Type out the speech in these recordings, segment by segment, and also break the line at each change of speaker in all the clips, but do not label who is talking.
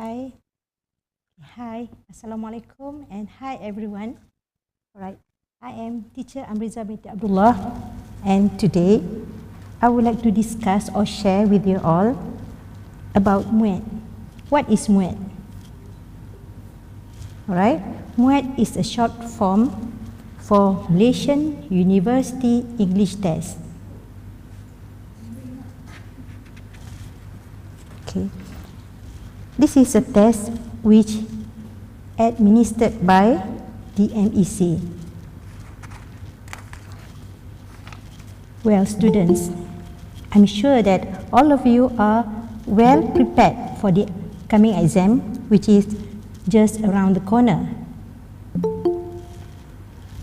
Hi. Hi. Assalamualaikum and hi everyone. Alright. I am teacher Amriza binti Abdullah and today I would like to discuss or share with you all about Muet. What is Muet? Alright. Muet is a short form for Malaysian University English Test. Okay. This is a test which administered by the MEC. Well, students, I'm sure that all of you are well prepared for the coming exam, which is just around the corner.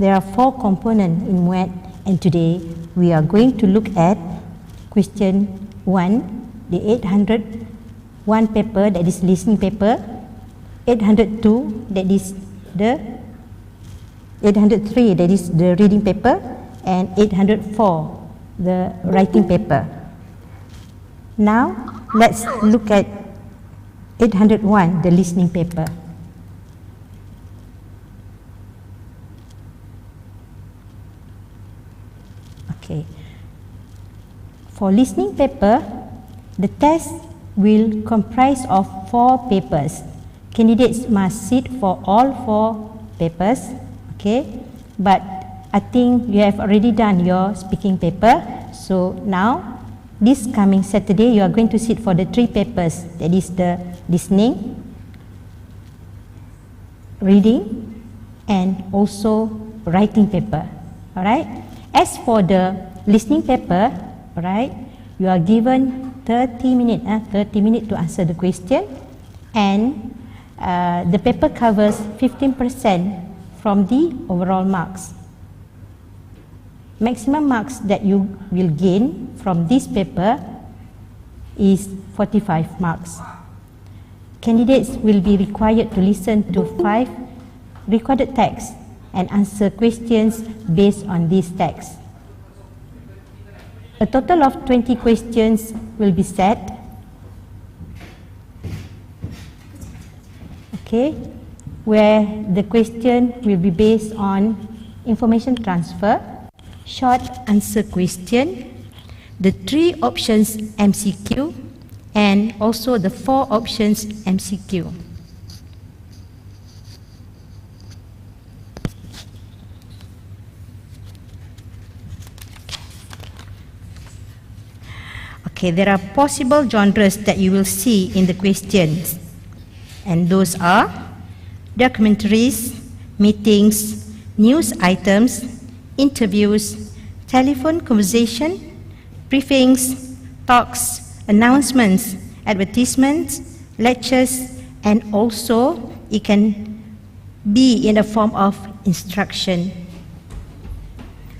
There are 4 components in Muet, and today we are going to look at question 1, the 801 paper, that is listening paper, 802, that is the 803, that is the reading paper, and 804, the writing paper. Now, let's look at 801, the listening paper. Okay. For listening paper, the test will comprise of 4 papers. Candidates must sit for all 4 papers, okay? But I think you have already done your speaking paper. So now, this coming Saturday, you are going to sit for the 3 papers. That is the listening, reading, and also writing paper. Alright? As for the listening paper, alright, you are given 30 minutes to answer the question, and the paper covers 15% from the overall marks. Maximum marks that you will gain from this paper is 45 marks. Candidates will be required to listen to 5 recorded texts and answer questions based on these texts. A total of 20 questions will be set. Okay, where the question will be based on information transfer, short answer question, the 3 options MCQ, and also the 4 options MCQ. Okay, there are possible genres that you will see in the questions, and those are documentaries, meetings, news items, interviews, telephone conversation, briefings, talks, announcements, advertisements, lectures, and also it can be in the form of instruction.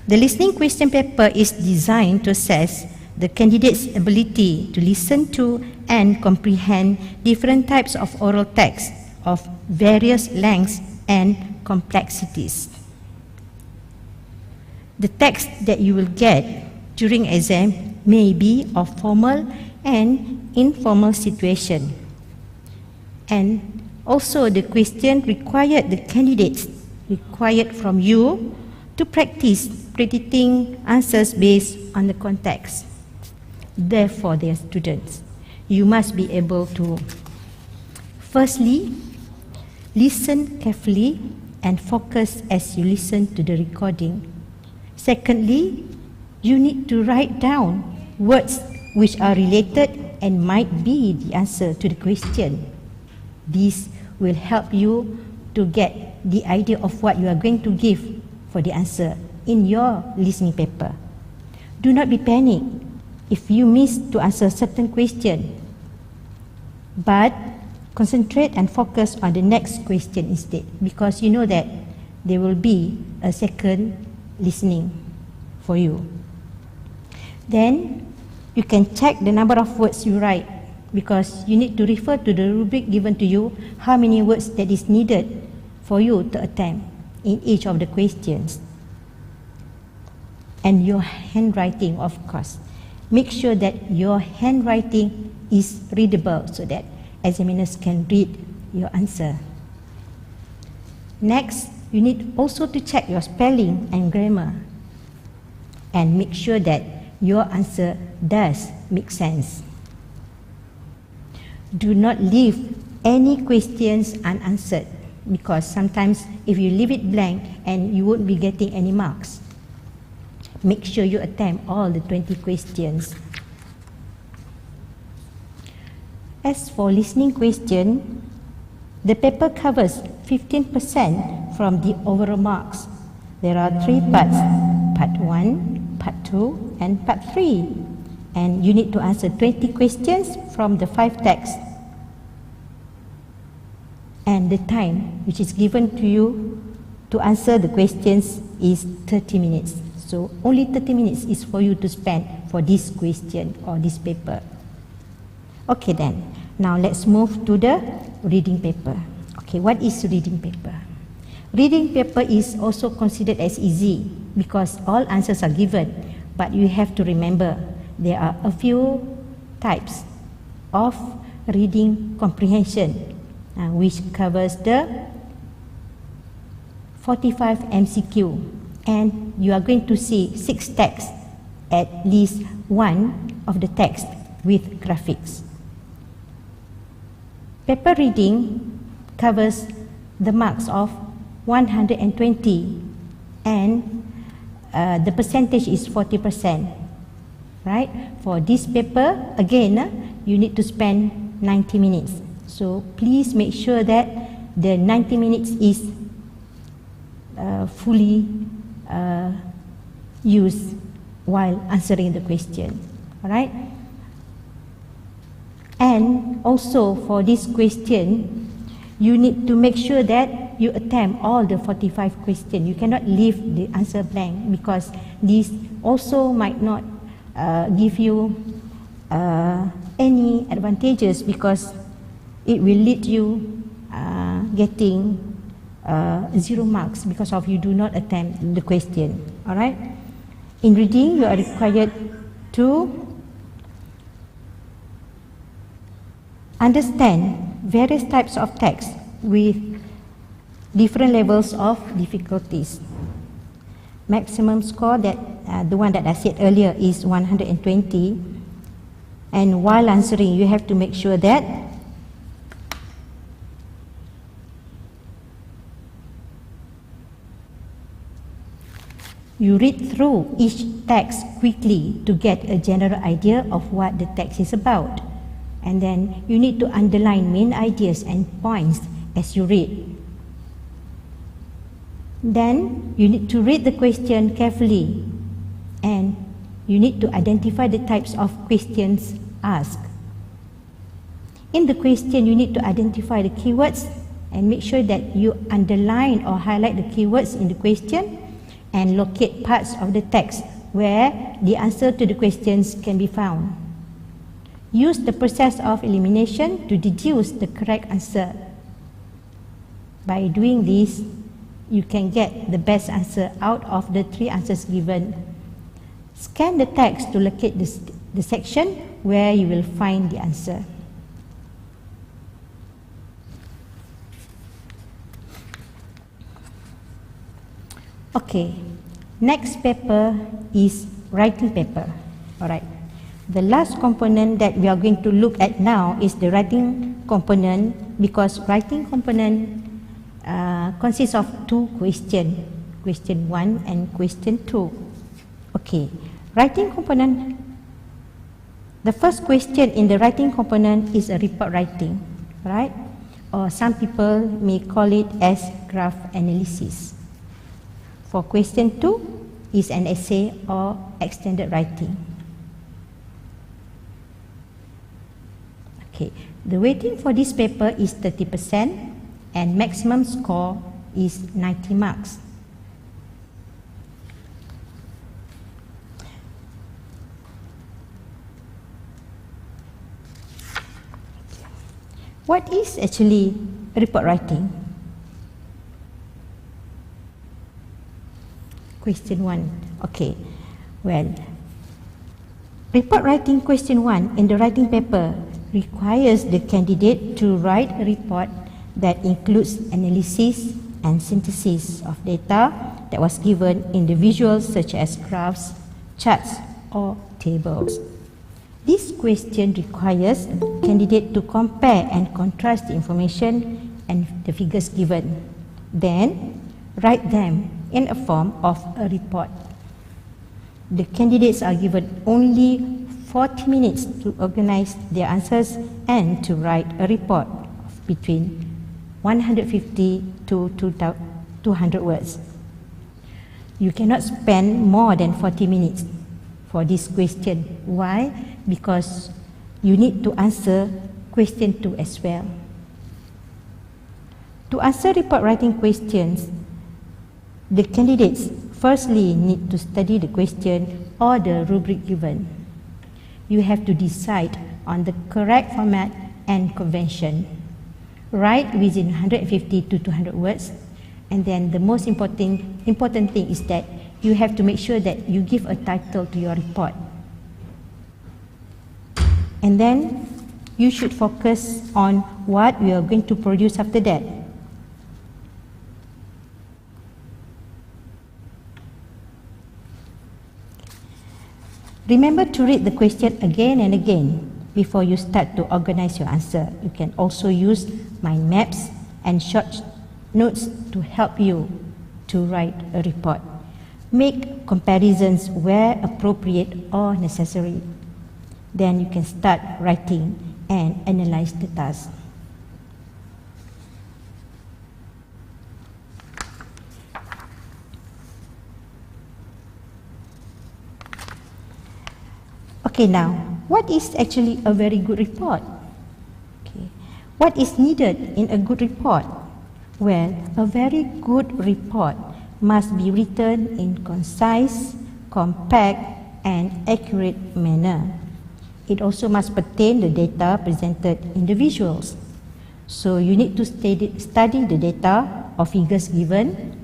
The listening question paper is designed to assess the candidate's ability to listen to and comprehend different types of oral text of various lengths and complexities. The text that you will get during exam may be of formal and informal situation. And also the question required the candidates required from you to practice predicting answers based on the context. Therefore, dear students, you must be able to firstly listen carefully and focus as you listen to the recording. Secondly, you need to write down words which are related and might be the answer to the question. This will help you to get the idea of what you are going to give for the answer in your listening paper. Do not be panicked if you miss to answer certain question, but concentrate and focus on the next question instead, because you know that there will be a second listening for you. Then you can check the number of words you write, because you need to refer to the rubric given to you how many words that is needed for you to attempt in each of the questions. And your handwriting, of course. Make sure that your handwriting is readable so that examiners can read your answer. Next, you need also to check your spelling and grammar and make sure that your answer does make sense. Do not leave any questions unanswered, because sometimes if you leave it blank and you won't be getting any marks. Make sure you attempt all the 20 questions. As for listening question, the paper covers 15% from the overall marks. There are 3 parts, part 1, part 2 and part 3. And you need to answer 20 questions from the 5 texts. And the time which is given to you to answer the questions is 30 minutes. So only 30 minutes is for you to spend for this question or this paper. Okay then, now let's move to the reading paper. Okay, what is reading paper? Reading paper is also considered as easy because all answers are given, but you have to remember there are a few types of reading comprehension which covers the 45 MCQ, and you are going to see 6 texts, at least one of the text with graphics. Paper reading covers the marks of 120 and the percentage is 40%. Right? For this paper, again, you need to spend 90 minutes. So please make sure that the 90 minutes is fully used while answering the question. All right? And also for this question, you need to make sure that you attempt all the 45 questions. You cannot leave the answer blank because this also might not give you any advantages because it will lead you getting 0 marks because of you do not attempt the question. All right? In reading, you are required to understand various types of text with different levels of difficulties. Maximum score, that the one that I said earlier, is 120, and while answering you have to make sure that you read through each text quickly to get a general idea of what the text is about. And then you need to underline main ideas and points as you read. Then you need to read the question carefully and you need to identify the types of questions asked. In the question, you need to identify the keywords and make sure that you underline or highlight the keywords in the question and locate parts of the text where the answer to the questions can be found. Use the process of elimination to deduce the correct answer. By doing this, you can get the best answer out of the 3 answers given. Scan the text to locate the section where you will find the answer. Okay, next paper is writing paper. All right. The last component that we are going to look at now is the writing component, because writing component consists of 2 questions, question 1 and question 2. Okay, writing component, the first question in the writing component is a report writing, right? Or some people may call it as graph analysis. For question 2 is an essay or extended writing. Okay, the weighting for this paper is 30% and maximum score is 90 marks. What is actually report writing? Question 1. Okay, well, report writing question 1 in the writing paper requires the candidate to write a report that includes analysis and synthesis of data that was given in the visuals such as graphs, charts, or tables. This question requires the candidate to compare and contrast the information and the figures given. Then, write them in a form of a report. The candidates are given only 40 minutes to organize their answers and to write a report of between 150 to 200 words. You cannot spend more than 40 minutes for this question. Why? Because you need to answer question 2 as well. To answer report writing questions, the candidates firstly need to study the question or the rubric given. You have to decide on the correct format and convention. Write within 150 to 200 words, and then the most important thing is that you have to make sure that you give a title to your report. And then you should focus on what we are going to produce after that. Remember to read the question again and again before you start to organize your answer. You can also use mind maps and short notes to help you to write a report. Make comparisons where appropriate or necessary. Then you can start writing and analyze the task. Okay, now, what is actually a very good report? Okay. What is needed in a good report? Well, a very good report must be written in concise, compact, and accurate manner. It also must pertain the data presented in the visuals. So you need to study the data or figures given.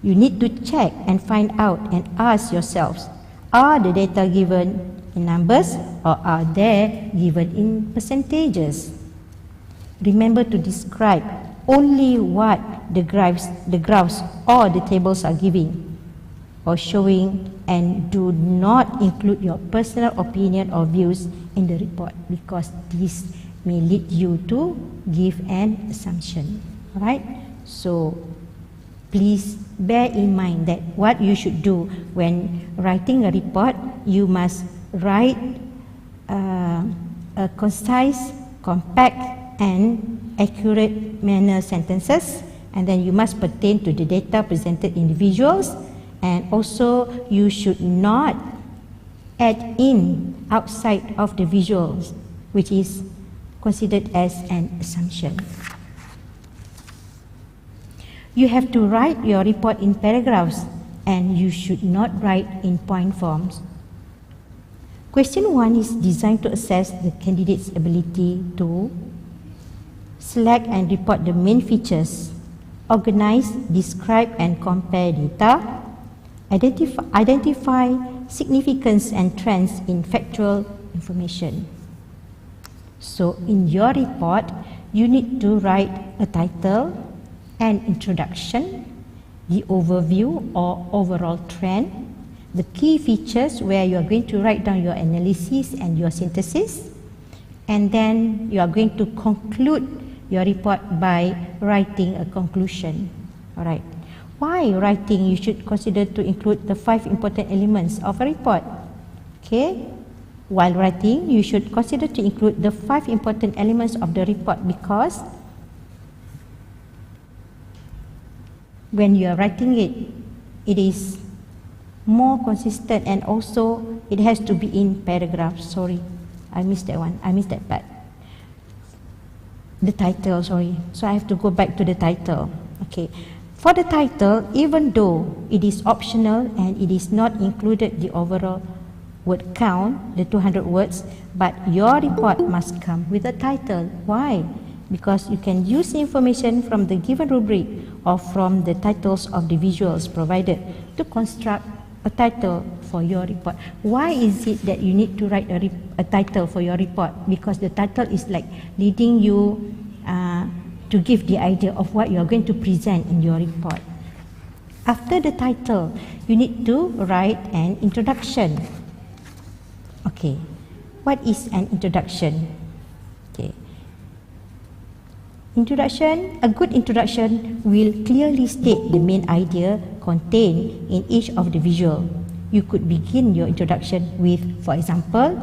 You need to check and find out and ask yourselves, are the data given in numbers or are they given in percentages? Remember to describe only what the graphs or the tables are giving or showing, and do not include your personal opinion or views in the report, because this may lead you to give an assumption. Alright? So please bear in mind that what you should do when writing a report, you must write a concise, compact, and accurate manner sentences, and then you must pertain to the data presented in the visuals, and also you should not add in outside of the visuals, which is considered as an assumption. You have to write your report in paragraphs, and you should not write in point forms. Question 1 is designed to assess the candidate's ability to select and report the main features, organize, describe and compare data, identify significance and trends in factual information. So in your report, you need to write a title, an introduction, the overview or overall trend, the key features where you are going to write down your analysis and your synthesis, and then you are going to conclude your report by writing a conclusion. Alright. Why writing? You should consider to include the 5 important elements of a report. Okay. While writing, you should consider to include the 5 important elements of the report, because when you are writing it, it is more consistent, and also it has to be in paragraphs. Sorry, I missed that one. I missed that part. The title, sorry. So I have to go back to the title. Okay. For the title, even though it is optional and it is not included the overall word count, the 200 words, but your report must come with a title. Why? Because you can use information from the given rubric or from the titles of the visuals provided to construct a title for your report. Why is it that you need to write a title for your report? Because the title is like leading you to give the idea of what you are going to present in your report. After the title, you need to write an introduction. Okay, what is an introduction? Okay, introduction, a good introduction will clearly state the main idea contained in each of the visual. You could begin your introduction with, for example,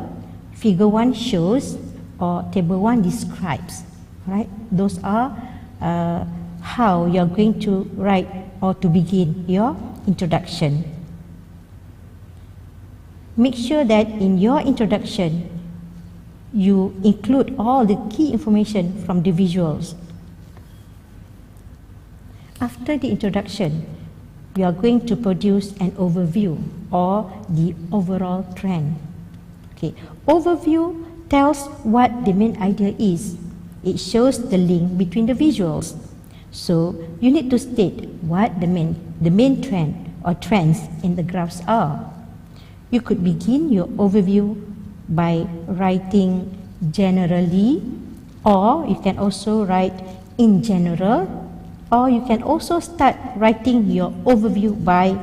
figure 1 shows or table 1 describes. Right? Those are how you are going to write or to begin your introduction. Make sure that in your introduction you include all the key information from the visuals. After the introduction, we are going to produce an overview or the overall trend. Okay, overview tells what the main idea is. It shows the link between the visuals. So you need to state what the main trend or trends in the graphs are. You could begin your overview by writing generally, or you can also write in general, or you can also start writing your overview by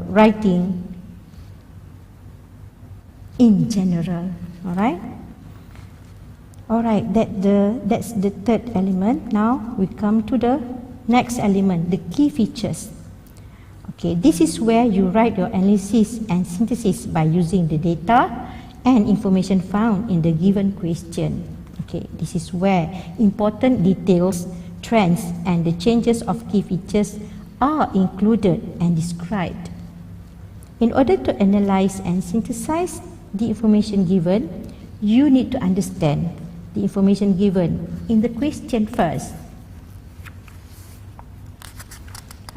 writing in general. Alright, that's the third element. Now we come to the next element, the key features. Okay, this is where you write your analysis and synthesis by using the data and information found in the given question. Okay, this is where important details, trends, and the changes of key features are included and described. In order to analyze and synthesize the information given, you need to understand the information given in the question first.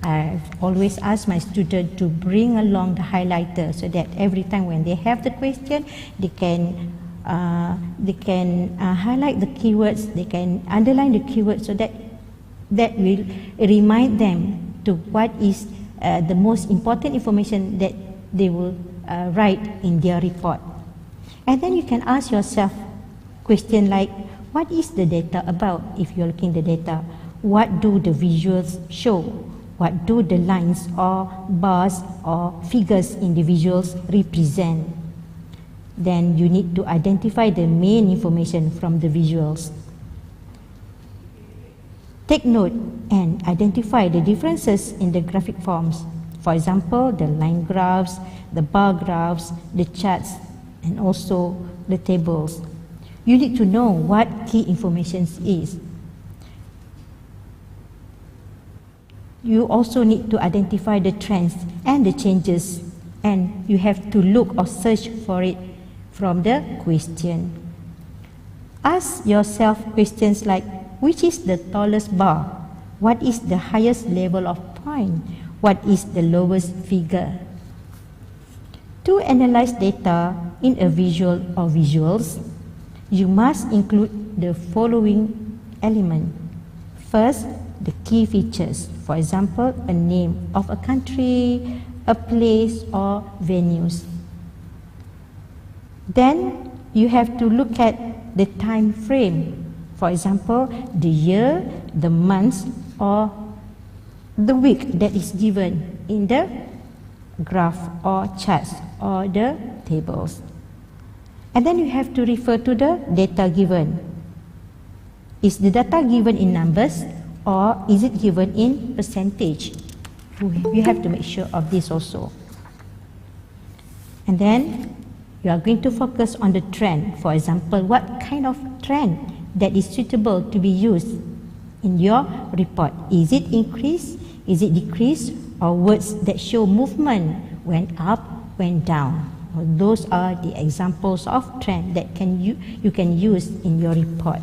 I've always asked my students to bring along the highlighter so that every time when they have the question, they can highlight the keywords, they can underline the keywords, so that will remind them to what is the most important information that they will write in their report. And then you can ask yourself question like, what is the data about? If you're looking at the data, what do the visuals show? What do the lines or bars or figures in the visuals represent? Then you need to identify the main information from the visuals. Take note and identify the differences in the graphic forms. For example, the line graphs, the bar graphs, the charts, and also the tables. You need to know what key information is. You also need to identify the trends and the changes, and you have to look or search for it from the question. Ask yourself questions like, which is the tallest bar? What is the highest level of point? What is the lowest figure? To analyze data in a visual or visuals, you must include the following element. First, the key features. For example, a name of a country, a place, or venues. Then you have to look at the time frame. For example, the year, the months, or the week that is given in the graph or charts or the tables. And then you have to refer to the data given. Is the data given in numbers or is it given in percentage? You have to make sure of this also. And then you are going to focus on the trend. For example, what kind of trend that is suitable to be used in your report? Is it increase? Is it decrease? Or words that show movement, went up, went down? Those are the examples of trend that you can use in your report.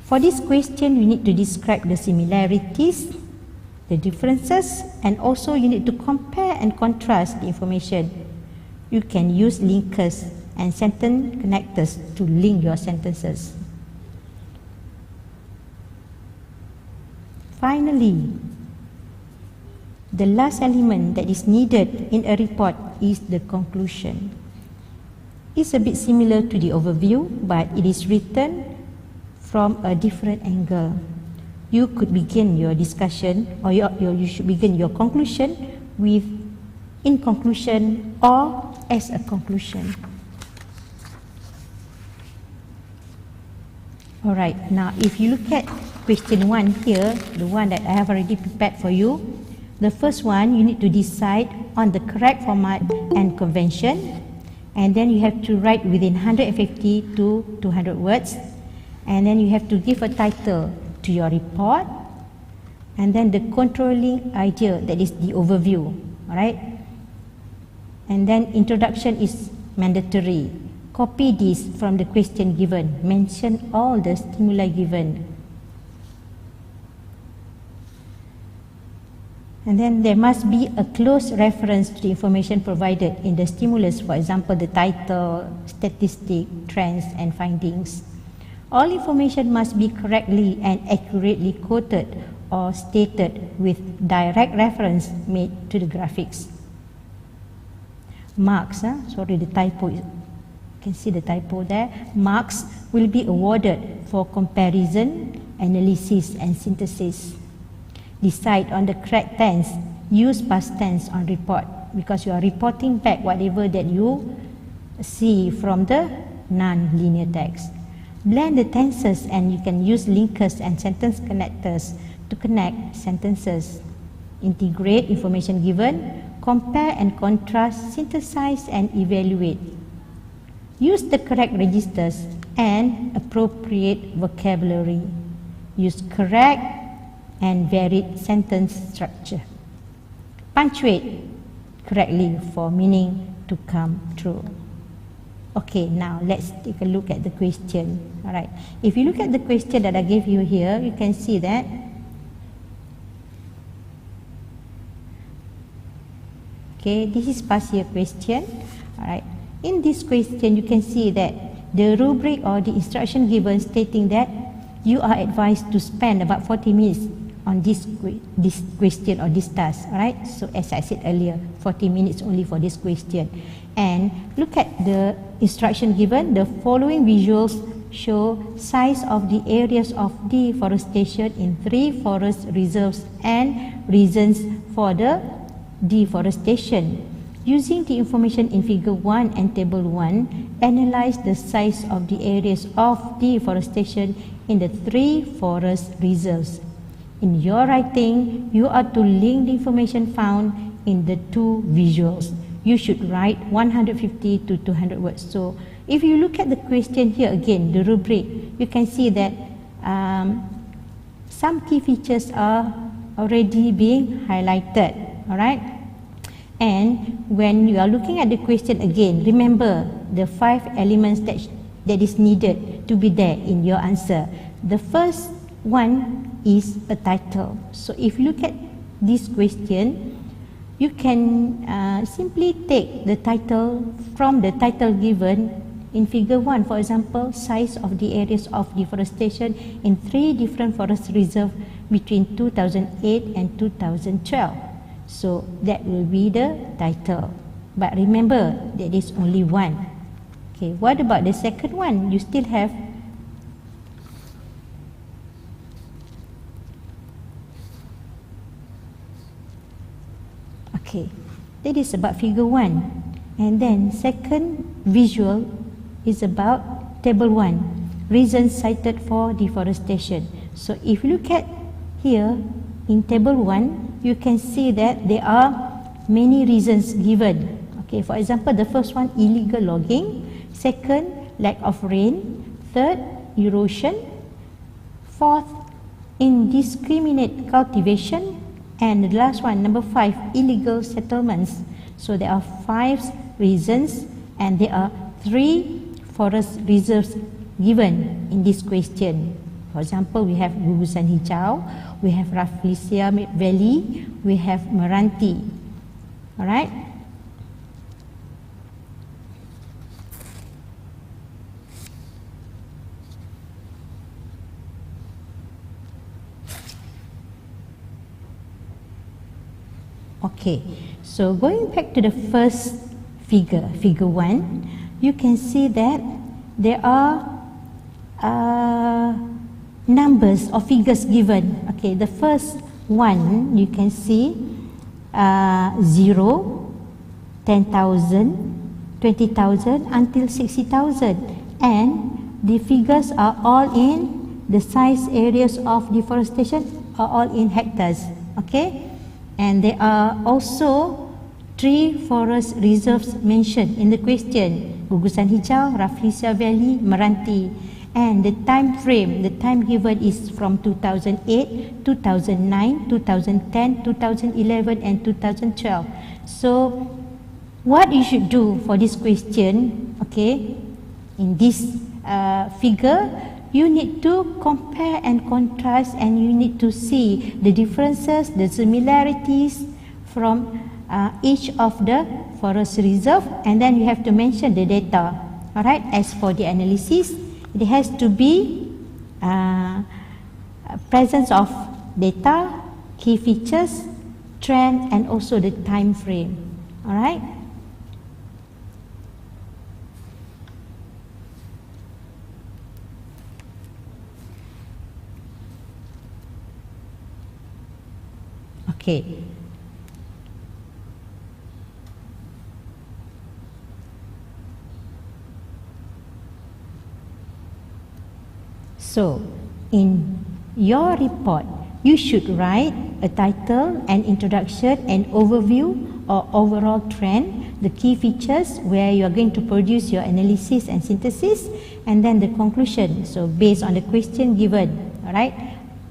For this question, you need to describe the similarities, the differences, and also you need to compare and contrast the information. You can use linkers and sentence connectors to link your sentences. Finally, The last element that is needed in a report is the conclusion. It's a bit similar to the overview, but it is written from a different angle. You could begin your discussion, or you should begin your conclusion with in conclusion or as a conclusion. Alright, now if you look at question 1 here, the one that I have already prepared for you, the first one, you need to decide on the correct format and convention, and then you have to write within 150 to 200 words, and then you have to give a title to your report, and then the controlling idea, that is the overview. Alright, and then introduction is mandatory. Copy this from the question given. Mention all the stimuli given. And then there must be a close reference to the information provided in the stimulus, for example, the title, statistic, trends, and findings. All information must be correctly and accurately quoted or stated with direct reference made to the graphics. Marks, sorry, the typo, you can see the typo there. Marks will be awarded for comparison, analysis, and synthesis. Decide on the correct tense. Use past tense on report, because you are reporting back whatever that you see from the non-linear text. Blend the tenses, and you can use linkers and sentence connectors to connect sentences. Integrate information given. Compare and contrast, synthesize and evaluate. Use the correct registers and appropriate vocabulary. Use correct and varied sentence structure. Punctuate correctly for meaning to come true. Okay, now let's take a look at the question. Alright, if you look at the question that I gave you here, you can see that okay, this is past year question. Alright, in this question you can see that the rubric or the instruction given stating that you are advised to spend about 40 minutes on this question or this task. Alright, so as I said earlier, 40 minutes only for this question. And look at the instruction given. The following visuals show size of the areas of deforestation in 3 forest reserves and reasons for the deforestation. Using the information in figure 1 and table 1, analyze the size of the areas of deforestation in the 3 forest reserves. In your writing, you are to link the information found in the 2 visuals. You should write 150 to 200 words. So if you look at the question here again, the rubric, you can see that some key features are already being highlighted. Alright, and when you are looking at the question again, remember the 5 elements that is needed to be there in your answer. The first one is a title. So if you look at this question, you can simply take the title from the title given in figure 1. For example, size of the areas of deforestation in 3 different forest reserves between 2008 and 2012. So that will be the title. But remember, that is only one. Okay, what about the second one? You still have okay, that is about figure 1. And then second visual is about table 1, reasons cited for deforestation. So if you look at here in table 1, you can see that there are many reasons given. Okay, for example, the first one, illegal logging. Second, lack of rain. Third, erosion. Fourth, indiscriminate cultivation. And the last one, number 5, illegal settlements. So there are 5 reasons, and there are 3 forest reserves given in this question. For example, we have Gugusan Hijau, we have Rafflesia Valley, we have Meranti. Alright? Okay, so going back to the first figure, figure 1, you can see that there are numbers or figures given. Okay, the first one you can see 0, 10,000, 20,000 until 60,000, and the figures are all in the size areas of deforestation are all in hectares. Okay, and there are also 3 forest reserves mentioned in the question: Gugusan Hijau, Rafflesia Valley, Meranti. And the time frame, the time given is from 2008, 2009, 2010, 2011 and 2012. So what you should do for this question, okay, in this figure, you need to compare and contrast, and you need to see the differences, the similarities from each of the forest reserve, and then you have to mention the data. Alright, as for the analysis, it has to be presence of data, key features, trend, and also the time frame. Alright. Okay. So, in your report, you should write a title, an introduction, an overview or overall trend, the key features where you are going to produce your analysis and synthesis, and then the conclusion. So, based on the question given, alright,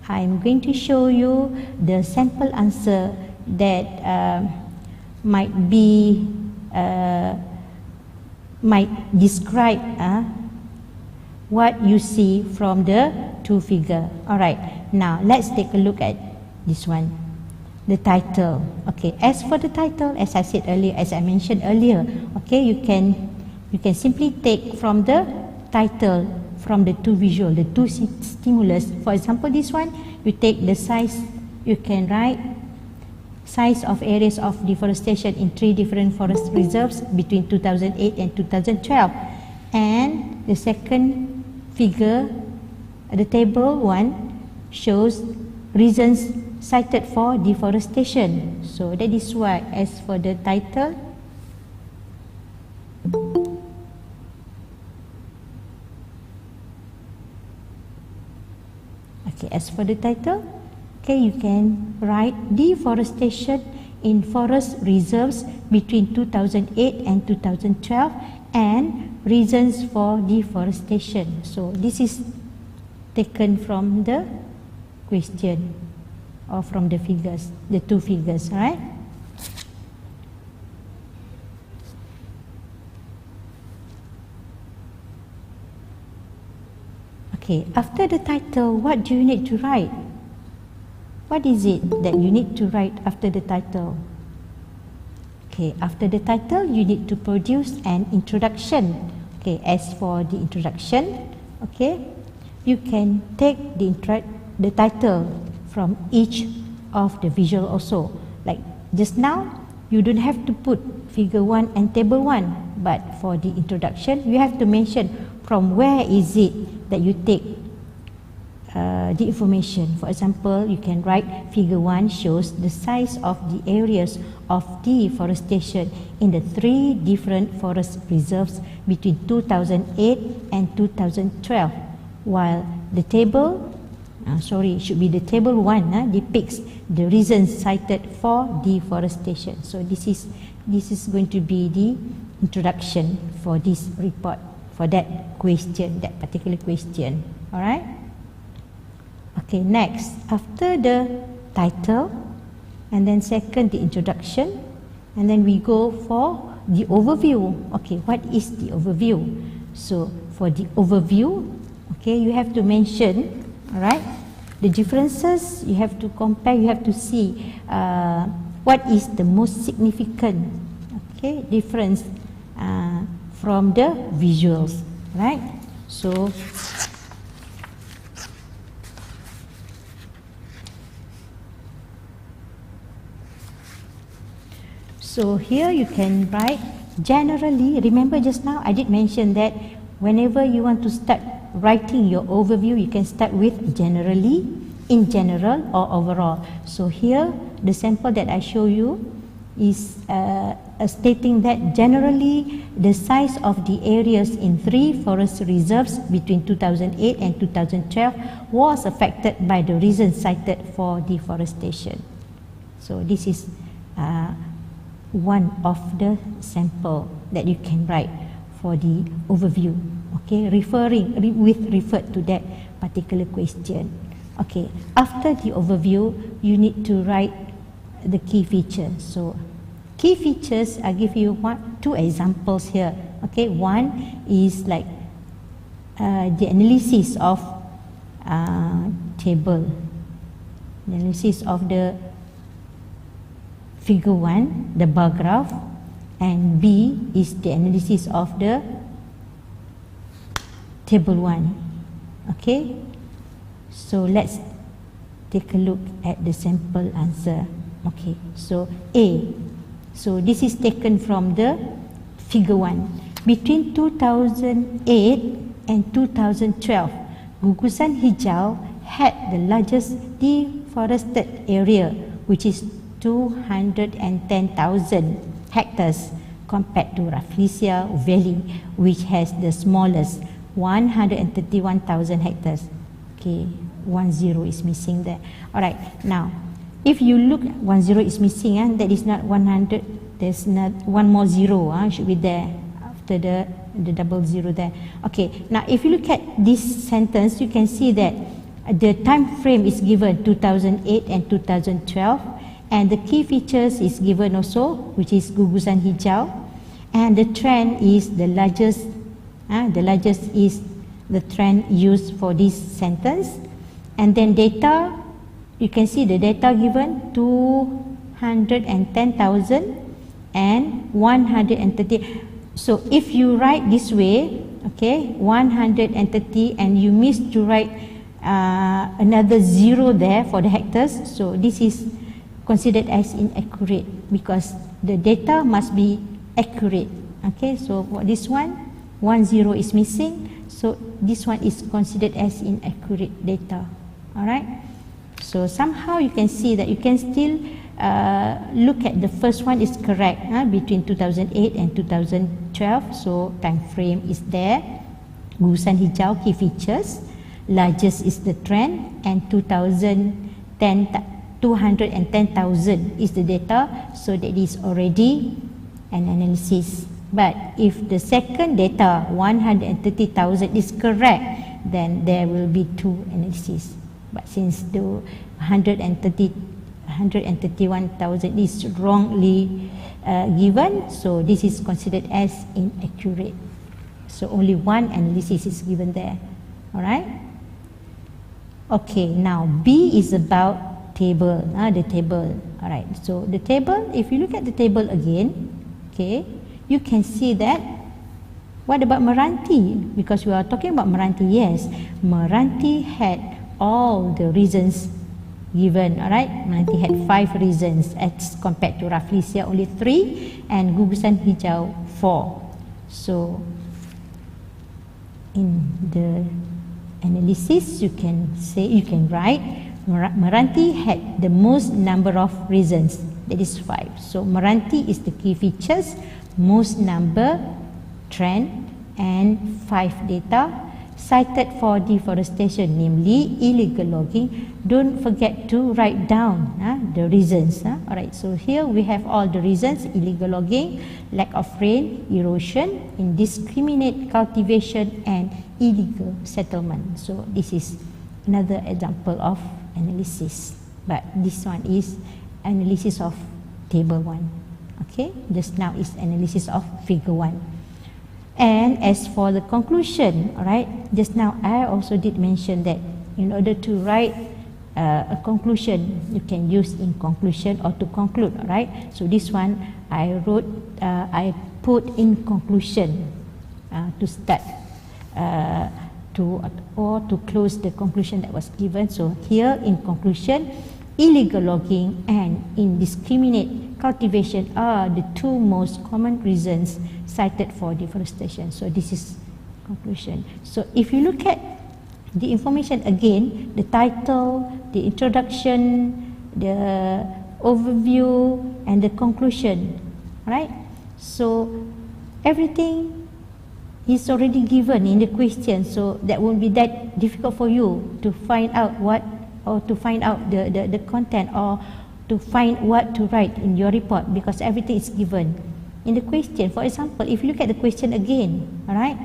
I'm going to show you the sample answer that might describe what you see from the 2 figure. Alright, now let's take a look at this one, the title. Okay, as for the title, as I said earlier, as I mentioned earlier, okay, you can simply take from the title, from the 2 visual, the 2 stimulus. For example, this one, you take the size, you can write size of areas of deforestation in 3 different forest reserves between 2008 and 2012. And the second figure, the table 1, shows reasons cited for deforestation. So that is why, as for the title, okay, as for the title, okay, you can write deforestation in forest reserves between 2008 and 2012 and reasons for deforestation. So this is taken from the question or from the figures, the 2 figures, right? Okay, after the title, what do you need to write? What is it that you need to write after the title? Okay, after the title, you need to produce an introduction. Okay, as for the introduction, okay, you can take the title from each of the visual also. Like just now, you don't have to put figure 1 and table 1, but for the introduction, you have to mention from where is it that you take the information. For example, you can write figure 1 shows the size of the areas of deforestation in the 3 different forest reserves between 2008 and 2012, while the table, it should be the table 1, depicts the reasons cited for deforestation. So this is going to be the introduction for this report, for that question, that particular question. Alright? Okay, next, after the title, and then second the introduction, and then we go for the overview. Okay, what is the overview? So for the overview, okay, you have to mention, alright, the differences, you have to compare, you have to see what is the most significant, okay, difference from the visuals, right? So So here you can write generally. Remember just now I did mention that whenever you want to start writing your overview, you can start with generally, in general, or overall. So here the sample that I show you is stating that generally the size of the areas in 3 forest reserves between 2008 and 2012 was affected by the reasons cited for deforestation. So this is one of the sample that you can write for the overview. Okay, referred to that particular question. Okay, after the overview, you need to write the key features. So key features, I give you two examples here. Okay, one is like the analysis of table, analysis of the figure 1, the bar graph, and B is the analysis of the table 1. Okay, so let's take a look at the sample answer. Okay, so A. So this is taken from the figure 1. Between 2008 and 2012, gugusan hijau had the largest deforested area, which is 210,000 hectares compared to Rafflesia Valley, which has the smallest 131,000 hectares. Okay, 10 is missing there. Alright, now if you look, 10 is missing, that is not 100, there's not one more zero, should be there after the double zero there. Okay, now if you look at this sentence, you can see that the time frame is given 2008 and 2012, and the key features is given also, which is gugusan hijau, and the trend is the largest is the trend used for this sentence. And then data, you can see the data given 210,000 and 130. So if you write this way, okay, 130, and you miss to write another zero there for the hectares, so this is considered as inaccurate because the data must be accurate. Okay, so for this one, 10 is missing, so this one is considered as inaccurate data. Alright, so somehow you can see that you can still look at the first one is correct, between 2008 and 2012, so time frame is there, gugusan hijau key features, largest is the trend, and 210,000 is the data, so that is already an analysis. But if the second data 130,000 is correct, then there will be two analyses. But since the 131,000 is wrongly given, so this is considered as inaccurate. So only one analysis is given there. Alright. Okay, now B is about table. The table. Alright. So the table, if you look at the table again, okay, you can see that. What about Meranti? Because we are talking about Meranti. Yes, Meranti had all the reasons given. Alright, Meranti had 5 reasons as compared to Rafflesia only 3 and gugusan hijau 4. So in the analysis you can say, you can write Meranti had the most number of reasons, that is 5. So Meranti is the key features, most number, trend, and 5 data cited for deforestation, namely illegal logging. Don't forget to write down the reasons. Alright, so here we have all the reasons: illegal logging, lack of rain, erosion, indiscriminate cultivation, and illegal settlement. So this is another example of analysis, but this one is analysis of table 1. Okay, just now is analysis of figure 1. And as for the conclusion, alright, just now I also did mention that in order to write a conclusion, you can use in conclusion or to conclude, alright. So this one I wrote, I put in conclusion to start to close the conclusion that was given. So here in conclusion, illegal logging and indiscriminate cultivation are the two most common reasons cited for deforestation. So this is conclusion. So if you look at the information again, the title, the introduction, the overview, and the conclusion, right? So everything is already given in the question, so that won't be that difficult for you to find out what, or to find out the content, or to find what to write in your report, because everything is given in the question. For example, if you look at the question again, all right,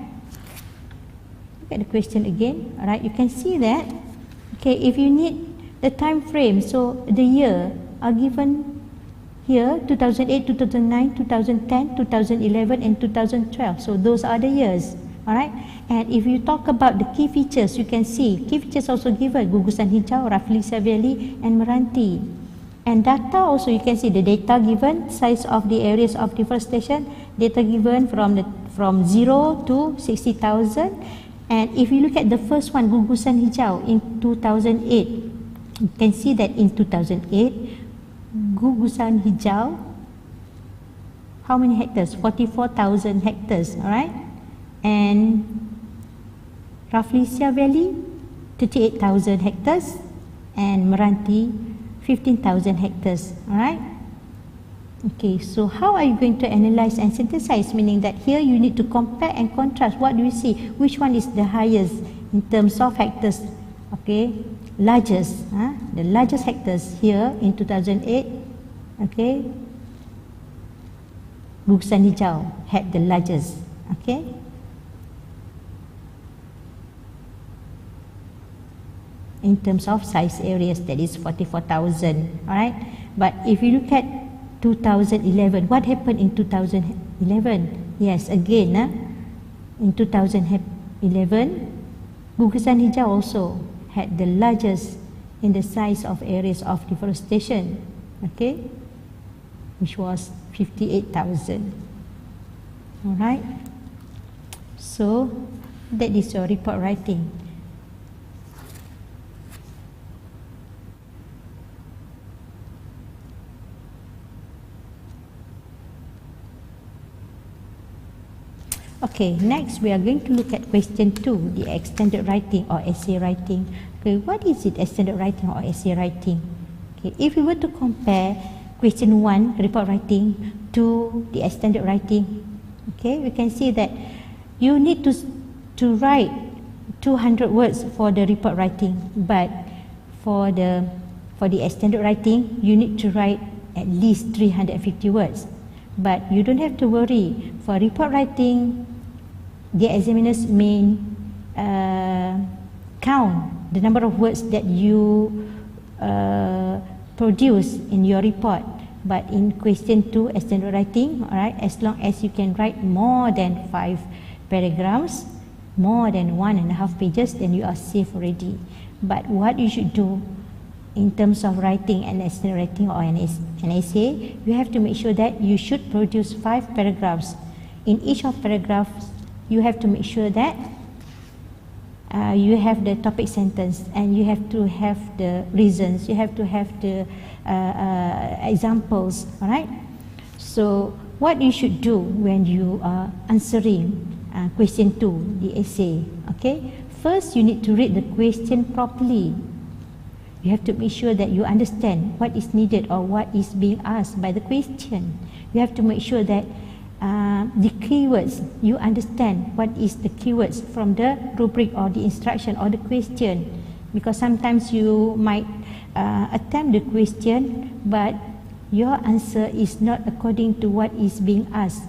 look at the question again, all right, you can see that, okay, if you need the time frame, so the year are given here, 2008, 2009, 2010, 2011, and 2012. So those are the years, all right. And if you talk about the key features, you can see key features also given: gugusan hijau, Rafflesia Valley, and Meranti. And data also, you can see the data given, size of the areas of deforestation, data given from 0 to 60,000. And if you look at the first one, gugusan hijau in 2008, you can see that in 2008, gugusan hijau, how many hectares? 44,000 hectares, all right? And Rafflesia Valley, 38,000 hectares, and Meranti, 15,000 hectares, all right? Okay, so how are you going to analyze and synthesize? Meaning that here you need to compare and contrast. What do you see? Which one is the highest in terms of hectares? Okay, largest, the largest hectares here in 2008, okay, gugusan hijau had the largest, okay. In terms of size areas, that is 44,000, all right. But if you look at 2011, what happened in 2011? Yes, again, in 2011, gugusan hijau also had the largest in the size of areas of deforestation, okay, which was 58,000. All right. So that is your report writing. Okay, next we are going to look at question 2, the extended writing or essay writing. Okay, what is it, extended writing or essay writing? Okay, if we were to compare question 1, report writing, to the extended writing, okay, we can see that you need to write 200 words for the report writing, but for the extended writing, you need to write at least 350 words. But you don't have to worry. For report writing, the examiners may count the number of words that you produce in your report. But in question 2, extended writing, all right, as long as you can write more than 5 paragraphs, more than 1.5 pages, then you are safe already. But what you should do in terms of writing an extended writing or an essay, you have to make sure that you should produce 5 paragraphs. In each of paragraphs, you have to make sure that you have the topic sentence, and you have to have the reasons, you have to have the examples, all right? So what you should do when you are answering question 2, the essay, okay? First, you need to read the question properly. You have to make sure that you understand what is needed or what is being asked by the question. You have to make sure that the keywords, you understand what is the keywords from the rubric or the instruction or the question, because sometimes you might attempt the question but your answer is not according to what is being asked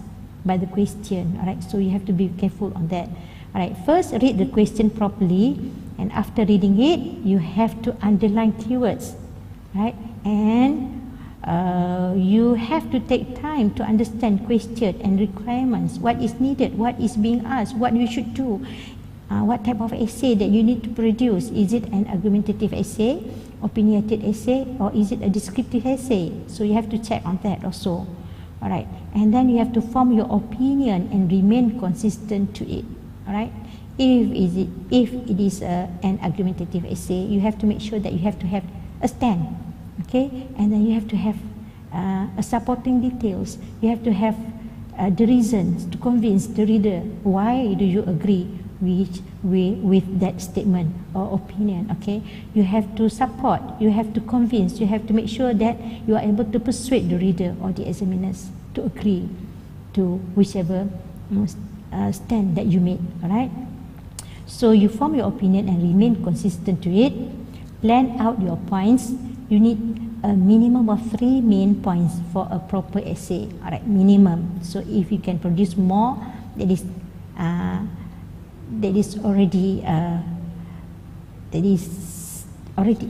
by the question, all right? So you have to be careful on that. All right, first read the question properly, and after reading it, you have to underline keywords, right? And you have to take time to understand question and requirements, what is needed, what is being asked, what you should do, what type of essay that you need to produce. Is it an argumentative essay, opinionated essay, or is it a descriptive essay? So you have to check on that also. All right, and then you have to form your opinion and remain consistent to it. All right, if it is an argumentative essay, you have to make sure that you have to have a stand, okay, and then you have to have supporting details. You have to have the reasons to convince the reader why do you agree with that statement or opinion. Okay, you have to support, you have to convince, you have to make sure that you are able to persuade the reader or the examiners to agree to whichever stand that you made. Alright, so you form your opinion and remain consistent to it. Plan out your points. You need a minimum of 3 main points for a proper essay. Alright, minimum. So if you can produce more, that is already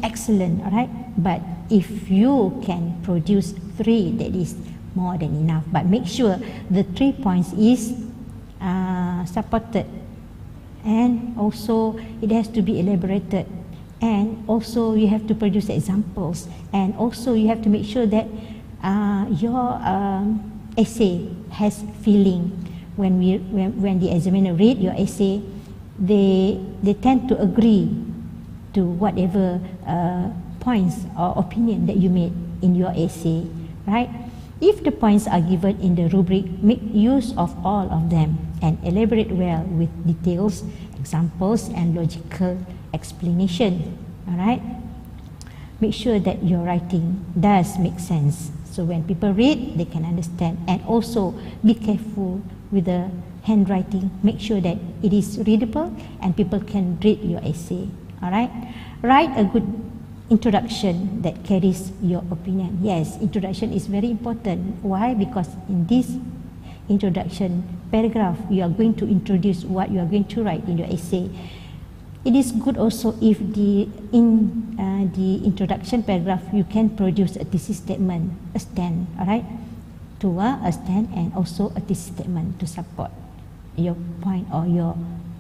excellent. Alright, but if you can produce 3, that is more than enough. But make sure the 3 points is supported, and also it has to be elaborated, and also you have to produce examples, and also you have to make sure that your essay has feeling. When the examiner read your essay, they tend to agree to whatever points or opinion that you made in your essay, right? If the points are given in the rubric, make use of all of them and elaborate well with details, examples, and logical explanation. Alright? Make sure that your writing does make sense. So when people read, they can understand. And also be careful with the handwriting. Make sure that it is readable and people can read your essay. Alright? Write a good introduction that carries your opinion. Yes, introduction is very important. Why? Because in this introduction paragraph, you are going to introduce what you are going to write in your essay. It is good also if in the introduction paragraph you can produce a thesis statement, a stand, alright, to a stand, and also a thesis statement to support your point or your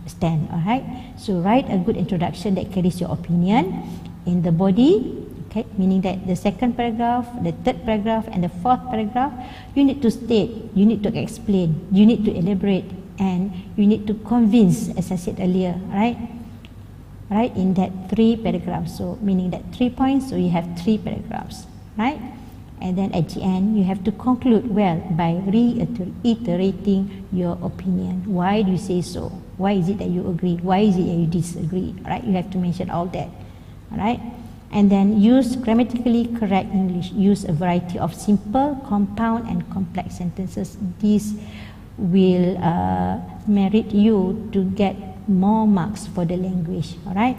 stand. Alright, so write a good introduction that carries your opinion. In the body, okay, meaning that the second paragraph, the third paragraph, and the fourth paragraph, you need to state, you need to explain, you need to elaborate, and you need to convince, as I said earlier, right? Right, in that 3 paragraphs. So meaning that 3 points, so you have 3 paragraphs, right? And then at the end, you have to conclude well by reiterating your opinion. Why do you say so? Why is it that you agree? Why is it that you disagree? Right? You have to mention all that. Alright, and then use grammatically correct English. Use a variety of simple, compound, and complex sentences. This will merit you to get more marks for the language. Alright,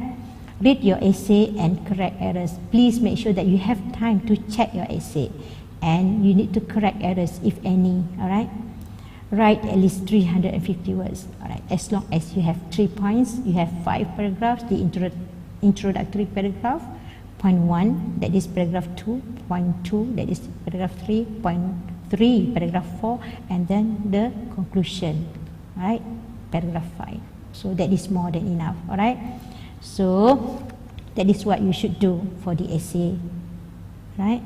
read your essay and correct errors. Please make sure that you have time to check your essay, and you need to correct errors if any. Alright, write at least 350 words. Alright, as long as you have 3 points, you have 5 paragraphs. The introductory paragraph, point 1, that is paragraph 2, point 2, that is paragraph 3, point 3, paragraph 4, and then the conclusion, right, paragraph 5. So that is more than enough. Alright, so that is what you should do for the essay, right?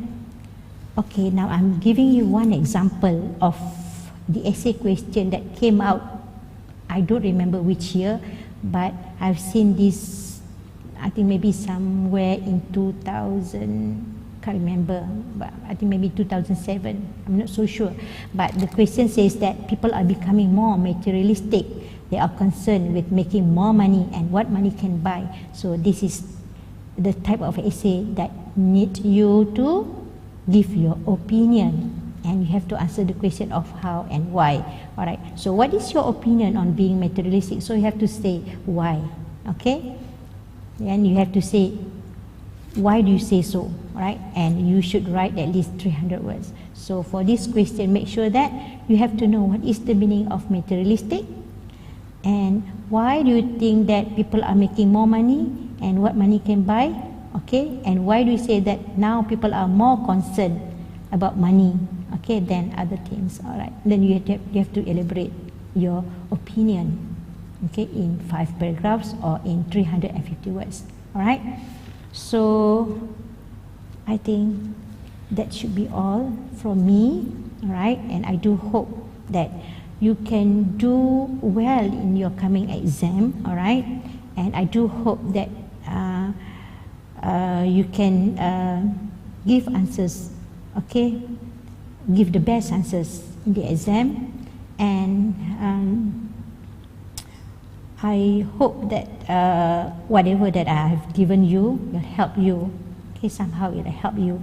Okay, now I'm giving you one example of the essay question that came out. I don't remember which year, but I've seen this, I think maybe somewhere in 2000, can't remember, but I think maybe 2007, I'm not so sure. But the question says that people are becoming more materialistic. They are concerned with making more money and what money can buy. So this is the type of essay that needs you to give your opinion, and you have to answer the question of how and why. Alright, so what is your opinion on being materialistic? So you have to say why, okay? And you have to say, why do you say so, right? And you should write at least 300 words. So for this question, make sure that you have to know what is the meaning of materialistic, and why do you think that people are making more money and what money can buy, okay? And why do you say that now people are more concerned about money, okay, than other things. Alright, then you have to elaborate your opinion, okay, in 5 paragraphs or in 350 words. Alright, so I think that should be all from me. Alright, and I do hope that you can do well in your coming exam. Alright, and I do hope that you can give answers, okay, give the best answers in the exam, and I hope that whatever that I have given you will help you. Okay, somehow it will help you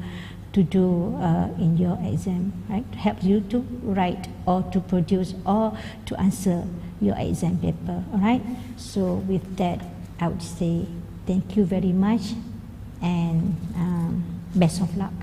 to do in your exam, right? To help you to write or to produce or to answer your exam paper. All right. So with that, I would say thank you very much and best of luck.